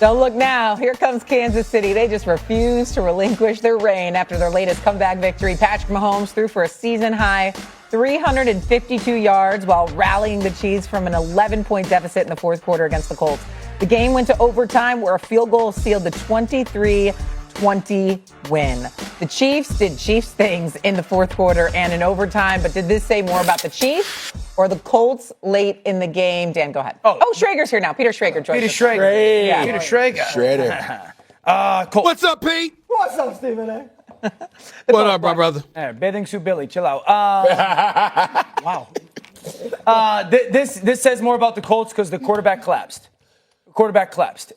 So look now, here comes Kansas City. They just refuse to relinquish their reign after their latest comeback victory. Patrick Mahomes threw for a season-high 352 yards while rallying the Chiefs from an 11-point deficit in the fourth quarter against the Colts. The game went to overtime where a field goal sealed the 23-20 win. The Chiefs did Chiefs things in the fourth quarter and in overtime, but did this say more about the Chiefs or the Colts late in the game? Dan, go ahead. Oh, Schrager's here now. Peter Schrager joins us. Peter Schrager. Yeah. Peter Schrager. Shredder. Colts. What's up, Pete? What's up, Stephen A? What up, my brother? Bathing suit Billy, chill out. Wow. This says more about the Colts because the quarterback collapsed.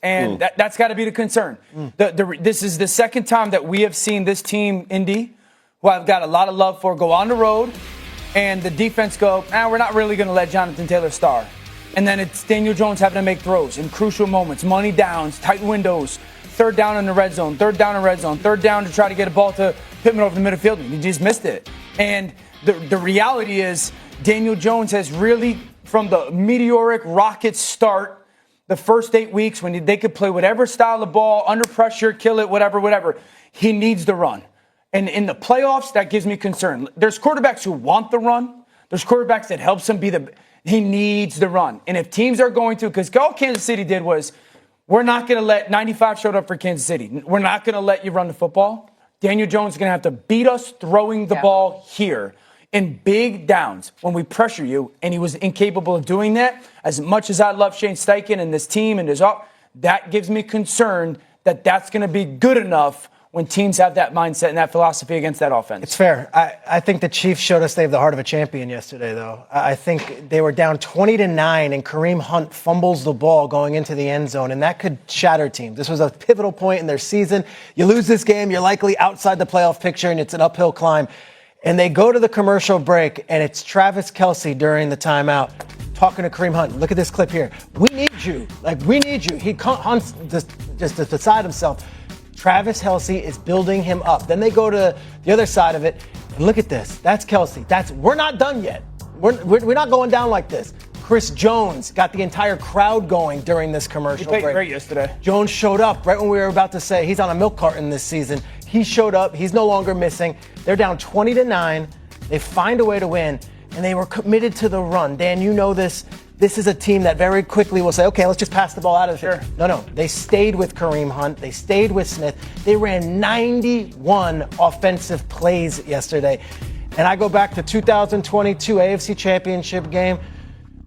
And that's got to be the concern. This is the second time that we have seen this team, Indy, who I've got a lot of love for, go on the road, and the defense go, we're not really going to let Jonathan Taylor star. And then it's Daniel Jones having to make throws in crucial moments, money downs, tight windows, third down in the red zone, third down to try to get a ball to Pittman over the midfield. He just missed it. And the reality is Daniel Jones has really, from the meteoric rocket start, the first 8 weeks when they could play whatever style of ball, under pressure, kill it, whatever, he needs the run. And in the playoffs, that gives me concern. There's quarterbacks who want the run. There's quarterbacks that helps him he needs the run. And if teams are going to, because all Kansas City did was, we're not going to let 95 showed up for Kansas City. We're not going to let you run the football. Daniel Jones is going to have to beat us throwing the ball here in big downs when we pressure you, and he was incapable of doing that. As much as I love Shane Steichen and this team and that gives me concern that that's going to be good enough when teams have that mindset and that philosophy against that offense. It's fair. I think the Chiefs showed us they have the heart of a champion yesterday, though. I think they were down 20-9, and Kareem Hunt fumbles the ball going into the end zone, and that could shatter teams. This was a pivotal point in their season. You lose this game, you're likely outside the playoff picture, and it's an uphill climb. And they go to the commercial break, and it's Travis Kelce during the timeout talking to Kareem Hunt. Look at this clip here. We need you. We need you. Hunt's just beside himself. Travis Kelce is building him up. Then they go to the other side of it, and look at this. That's Kelce. We're not done yet. We're not going down like this. Chris Jones got the entire crowd going during this commercial break. He played great yesterday. Jones showed up right when we were about to say he's on a milk carton this season. He showed up. He's no longer missing. They're down 20-9. They find a way to win, and they were committed to the run. Dan, you know this. This is a team that very quickly will say, okay, let's just pass the ball out of here. No. They stayed with Kareem Hunt. They stayed with Smith. They ran 91 offensive plays yesterday. And I go back to 2022 AFC Championship game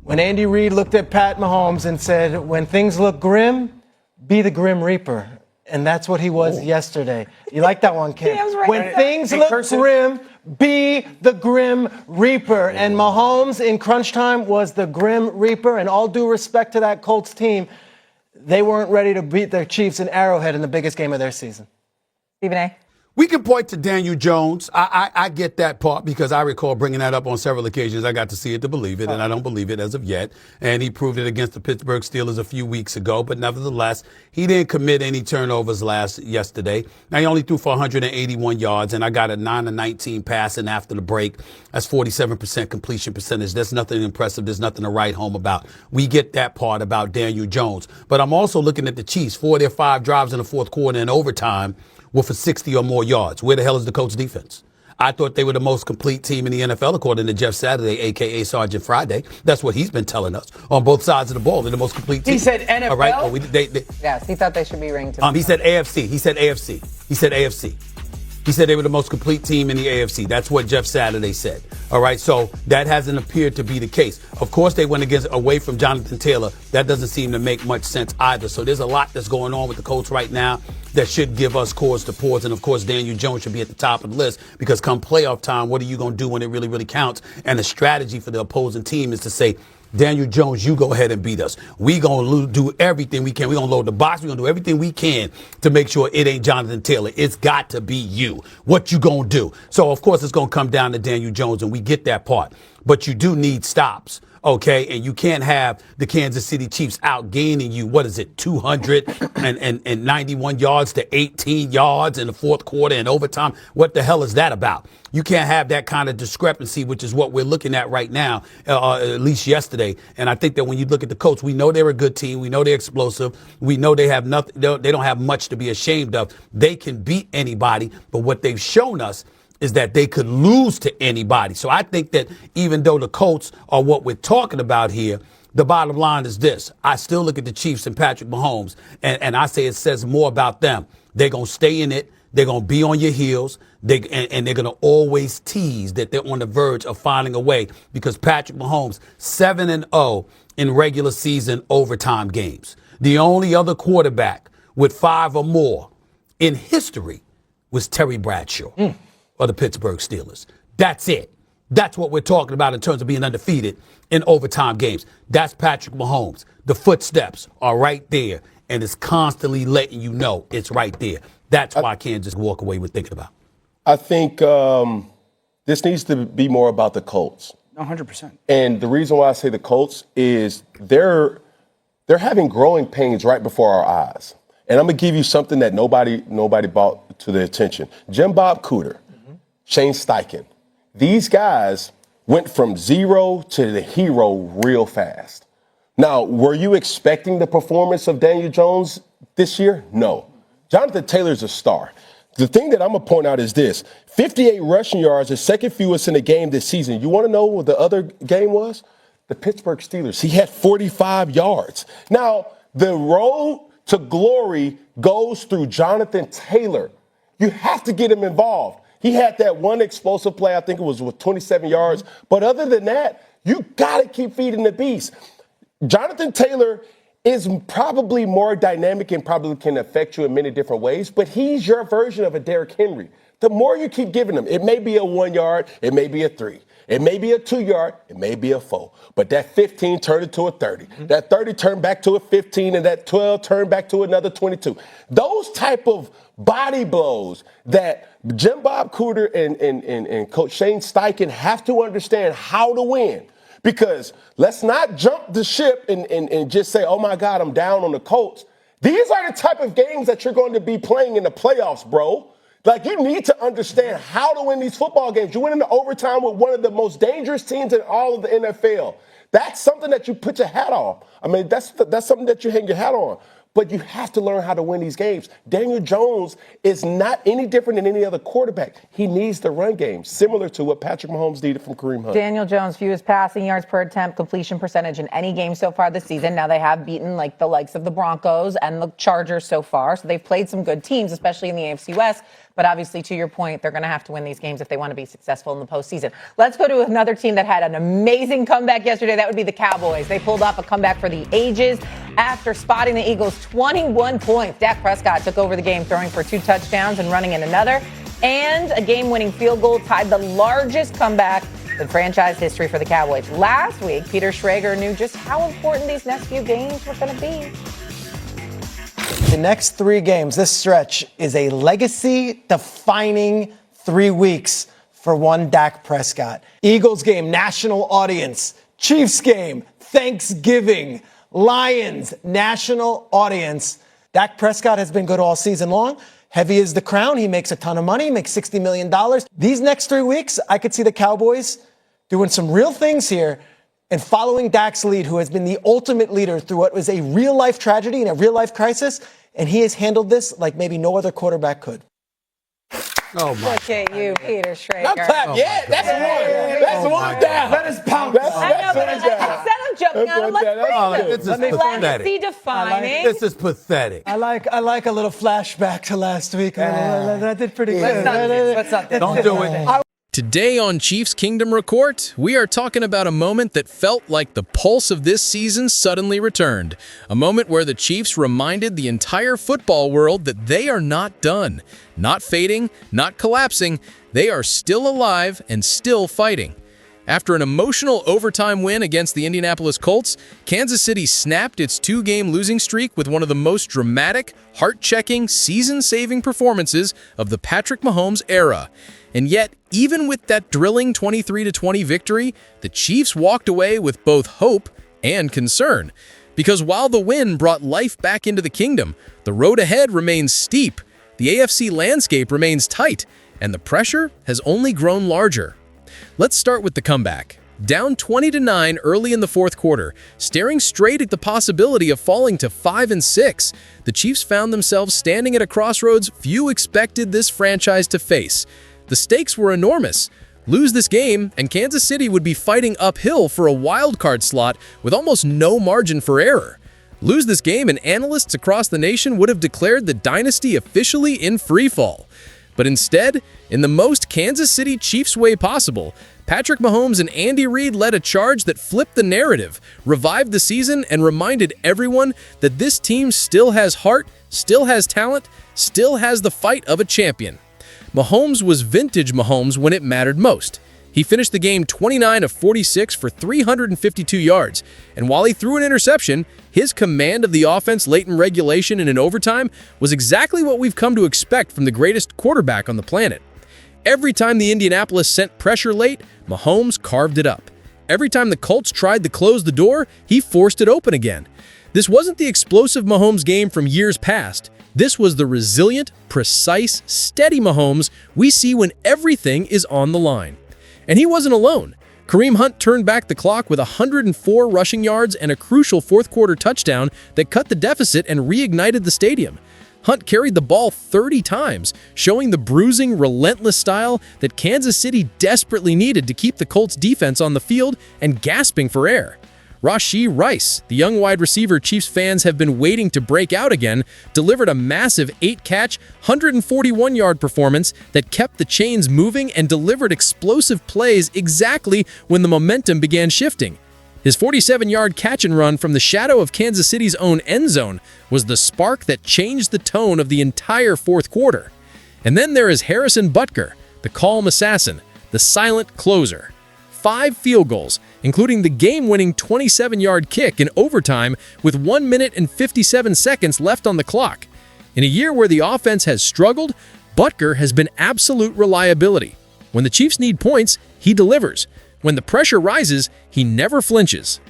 when Andy Reid looked at Pat Mahomes and said, when things look grim, be the Grim Reaper. And that's what he was yesterday. You like that one, Kim? When things look grim, be the Grim Reaper. And Mahomes in crunch time was the Grim Reaper. And all due respect to that Colts team, they weren't ready to beat the Chiefs in Arrowhead in the biggest game of their season. Stephen A. We can point to Daniel Jones. I get that part because I recall bringing that up on several occasions. I got to see it to believe it, and I don't believe it as of yet. And he proved it against the Pittsburgh Steelers a few weeks ago. But nevertheless, he didn't commit any turnovers yesterday. Now, he only threw for 181 yards, and I got a 9-19 passing after the break. That's 47% completion percentage. That's nothing impressive. There's nothing to write home about. We get that part about Daniel Jones. But I'm also looking at the Chiefs. 4 of their 5 drives in the fourth quarter and overtime were for 60 or more yards. Where the hell is the Colts defense? I thought they were the most complete team in the NFL, according to Jeff Saturday, a.k.a. Sergeant Friday. That's what he's been telling us on both sides of the ball. They're the most complete team. He said NFL? All right? Yes, he thought they should be ranked. He said AFC. He said AFC. He said AFC. He said they were the most complete team in the AFC. That's what Jeff Saturday said. All right, so that hasn't appeared to be the case. Of course, they went away from Jonathan Taylor. That doesn't seem to make much sense either. So there's a lot that's going on with the Colts right now that should give us cause to pause. And, of course, Daniel Jones should be at the top of the list because come playoff time, what are you going to do when it really, really counts? And the strategy for the opposing team is to say, Daniel Jones, you go ahead and beat us. We going to do everything we can. We're going to load the box. We're going to do everything we can to make sure it ain't Jonathan Taylor. It's got to be you. What you going to do? So, of course, it's going to come down to Daniel Jones, and we get that part. But you do need stops okay? And you can't have the Kansas City Chiefs outgaining you, 291 yards to 18 yards in the fourth quarter and overtime. What the hell is that about? You can't have that kind of discrepancy, which is what we're looking at right now, at least yesterday. And I think that when you look at the Colts, we know they're a good team. We know they're explosive. We know they have nothing. They don't have much to be ashamed of. They can beat anybody. But what they've shown us is that they could lose to anybody. So I think that even though the Colts are what we're talking about here, the bottom line is this. I still look at the Chiefs and Patrick Mahomes, and I say it says more about them. They're going to stay in it. They're going to be on your heels. And they're going to always tease that they're on the verge of finding a way, because Patrick Mahomes, 7-0 in regular season overtime games. The only other quarterback with 5 or more in history was Terry Bradshaw of the Pittsburgh Steelers. That's it. That's what we're talking about in terms of being undefeated in overtime games. That's Patrick Mahomes. The footsteps are right there, and it's constantly letting you know it's right there. That's why I can't just walk away with thinking about. I think this needs to be more about the Colts. 100%. And the reason why I say the Colts is they're having growing pains right before our eyes. And I'm going to give you something that nobody brought to their attention. Jim Bob Cooter, Shane Steichen, these guys went from zero to the hero real fast. Now, were you expecting the performance of Daniel Jones this year? No. Jonathan Taylor's a star. The thing that I'm going to point out is this. 58 rushing yards, the second fewest in the game this season. You want to know what the other game was? The Pittsburgh Steelers. He had 45 yards. Now, the road to glory goes through Jonathan Taylor. You have to get him involved. He had that one explosive play, I think it was with 27 yards. But other than that, you got to keep feeding the beast. Jonathan Taylor is probably more dynamic and probably can affect you in many different ways, but he's your version of a Derrick Henry. The more you keep giving him, it may be a 1 yard, it may be a 3. It may be a 2 yard, it may be a 4. But that 15 turned into a 30. That 30 turned back to a 15, and that 12 turned back to another 22. Those type of body blows that Jim Bob Cooter and Coach Shane Steichen have to understand how to win. Because let's not jump the ship and just say, oh, my God, I'm down on the Colts. These are the type of games that you're going to be playing in the playoffs, bro. Like, you need to understand how to win these football games. You went into overtime with one of the most dangerous teams in all of the NFL. That's something that you put your hat on. I mean, that's something that you hang your hat on. But you have to learn how to win these games. Daniel Jones is not any different than any other quarterback. He needs the run game, similar to what Patrick Mahomes needed from Kareem Hunt. Daniel Jones, fewest passing yards per attempt, completion percentage in any game so far this season. Now they have beaten the likes of the Broncos and the Chargers so far. So they've played some good teams, especially in the AFC West. But obviously, to your point, they're going to have to win these games if they want to be successful in the postseason. Let's go to another team that had an amazing comeback yesterday. That would be the Cowboys. They pulled off a comeback for the ages after spotting the Eagles 21 points. Dak Prescott took over the game, throwing for 2 touchdowns and running in another. And a game-winning field goal tied the largest comeback in franchise history for the Cowboys. Last week, Peter Schrager knew just how important these next few games were going to be. The next 3 games, this stretch, is a legacy-defining 3 weeks for one Dak Prescott. Eagles game, national audience. Chiefs game, Thanksgiving. Lions, national audience. Dak Prescott has been good all season long. Heavy is the crown. He makes a ton of money, makes $60 million. These next 3 weeks, I could see the Cowboys doing some real things here and following Dak's lead, who has been the ultimate leader through what was a real-life tragedy and a real-life crisis, and he has handled this like maybe no other quarterback could. Oh, my Look at you, Peter Schrager. Not clap yet. That's one. That's one down. Let us pound. I know, but instead of jumping on him, let's This is pathetic. legacy defining. This is pathetic. I like a little flashback to last week. That did pretty good. Let's not Don't do it. Today on Chiefs Kingdom Report, we are talking about a moment that felt like the pulse of this season suddenly returned. A moment where the Chiefs reminded the entire football world that they are not done, not fading, not collapsing. They are still alive and still fighting. After an emotional overtime win against the Indianapolis Colts, Kansas City snapped its 2-game losing streak with one of the most dramatic, heart-checking, season-saving performances of the Patrick Mahomes era. And yet, even with that thrilling 23-20 victory, the Chiefs walked away with both hope and concern. Because while the win brought life back into the kingdom, the road ahead remains steep, the AFC landscape remains tight, and the pressure has only grown larger. Let's start with the comeback. Down 20-9 early in the fourth quarter, staring straight at the possibility of falling to 5-6, the Chiefs found themselves standing at a crossroads few expected this franchise to face. The stakes were enormous. Lose this game, and Kansas City would be fighting uphill for a wildcard slot with almost no margin for error. Lose this game, and analysts across the nation would have declared the Dynasty officially in freefall. But instead, in the most Kansas City Chiefs way possible, Patrick Mahomes and Andy Reid led a charge that flipped the narrative, revived the season, and reminded everyone that this team still has heart, still has talent, still has the fight of a champion. Mahomes was vintage Mahomes when it mattered most. He finished the game 29 of 46 for 352 yards, and while he threw an interception, his command of the offense late in regulation and in overtime was exactly what we've come to expect from the greatest quarterback on the planet. Every time the Indianapolis sent pressure late, Mahomes carved it up. Every time the Colts tried to close the door, he forced it open again. This wasn't the explosive Mahomes game from years past. This was the resilient, precise, steady Mahomes we see when everything is on the line. And he wasn't alone. Kareem Hunt turned back the clock with 104 rushing yards and a crucial fourth-quarter touchdown that cut the deficit and reignited the stadium. Hunt carried the ball 30 times, showing the bruising, relentless style that Kansas City desperately needed to keep the Colts' defense on the field and gasping for air. Rashee Rice, the young wide receiver Chiefs fans have been waiting to break out again, delivered a massive 8-catch, 141-yard performance that kept the chains moving and delivered explosive plays exactly when the momentum began shifting. His 47-yard catch and run from the shadow of Kansas City's own end zone was the spark that changed the tone of the entire fourth quarter. And then there is Harrison Butker, the calm assassin, the silent closer. 5 field goals, including the game-winning 27-yard kick in overtime with 1 minute and 57 seconds left on the clock. In a year where the offense has struggled, Butker has been absolute reliability. When the Chiefs need points, he delivers. When the pressure rises, he never flinches.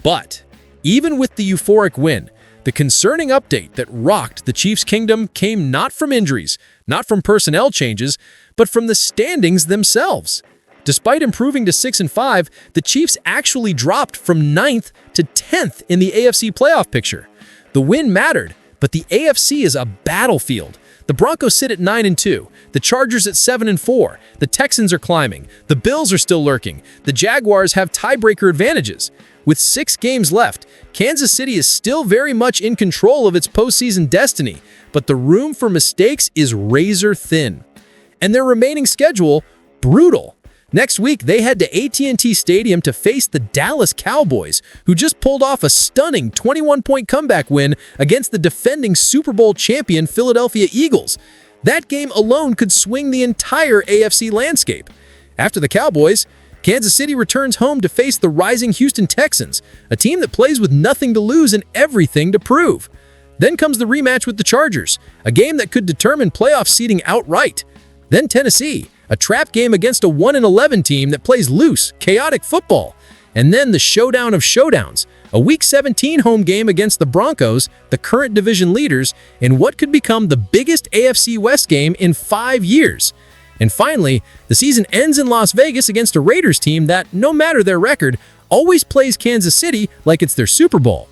But even with the euphoric win, the concerning update that rocked the Chiefs' kingdom came not from injuries, not from personnel changes, but from the standings themselves. Despite improving to 6-5, the Chiefs actually dropped from 9th to 10th in the AFC playoff picture. The win mattered, but the AFC is a battlefield. The Broncos sit at 9-2, the Chargers at 7-4, the Texans are climbing, the Bills are still lurking, the Jaguars have tiebreaker advantages. With 6 games left, Kansas City is still very much in control of its postseason destiny, but the room for mistakes is razor thin. And their remaining schedule, brutal. Next week, they head to AT&T Stadium to face the Dallas Cowboys, who just pulled off a stunning 21-point comeback win against the defending Super Bowl champion Philadelphia Eagles. That game alone could swing the entire AFC landscape. After the Cowboys, Kansas City returns home to face the rising Houston Texans, a team that plays with nothing to lose and everything to prove. Then comes the rematch with the Chargers, a game that could determine playoff seeding outright. Then Tennessee, a trap game against a 1-11 team that plays loose, chaotic football. And then the showdown of showdowns, a Week 17 home game against the Broncos, the current division leaders, in what could become the biggest AFC West game in 5 years. And finally, the season ends in Las Vegas against a Raiders team that, no matter their record, always plays Kansas City like it's their Super Bowl.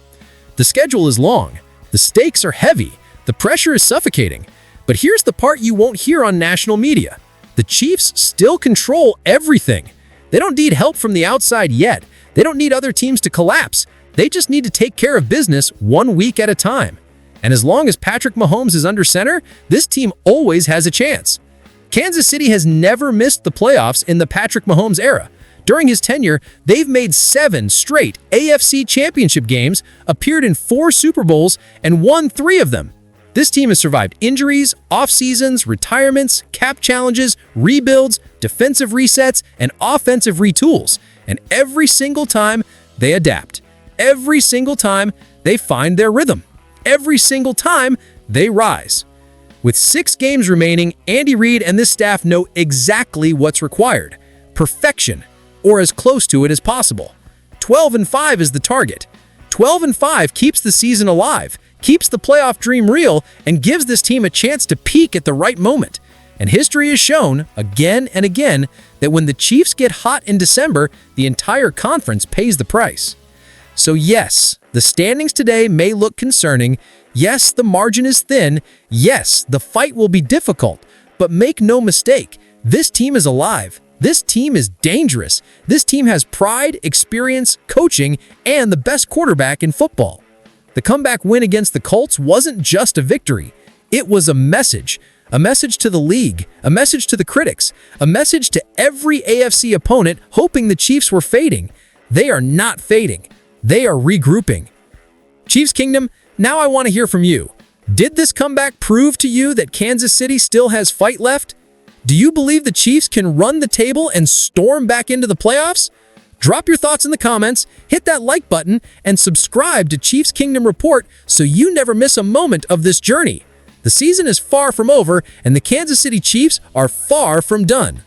The schedule is long, the stakes are heavy, the pressure is suffocating. But here's the part you won't hear on national media. The Chiefs still control everything. They don't need help from the outside yet. They don't need other teams to collapse. They just need to take care of business 1 week at a time. And as long as Patrick Mahomes is under center, this team always has a chance. Kansas City has never missed the playoffs in the Patrick Mahomes era. During his tenure, they've made 7 straight AFC championship games, appeared in 4 Super Bowls, and won 3 of them. This team has survived injuries, off-seasons, retirements, cap challenges, rebuilds, defensive resets, and offensive retools. And every single time, they adapt. Every single time, they find their rhythm. Every single time, they rise. With 6 games remaining, Andy Reid and this staff know exactly what's required. Perfection, or as close to it as possible. 12-5 is the target. 12-5 keeps the season alive, keeps the playoff dream real, and gives this team a chance to peak at the right moment. And history has shown, again and again, that when the Chiefs get hot in December, the entire conference pays the price. So yes, the standings today may look concerning. Yes, the margin is thin. Yes, the fight will be difficult. But make no mistake, this team is alive. This team is dangerous. This team has pride, experience, coaching, and the best quarterback in football. The comeback win against the Colts wasn't just a victory. It was a message. A message to the league, a message to the critics, a message to every AFC opponent hoping the Chiefs were fading. They are not fading. They are regrouping. Chiefs Kingdom, now I want to hear from you. Did this comeback prove to you that Kansas City still has fight left? Do you believe the Chiefs can run the table and storm back into the playoffs? Drop your thoughts in the comments, hit that like button, and subscribe to Chiefs Kingdom Report so you never miss a moment of this journey. The season is far from over, and the Kansas City Chiefs are far from done.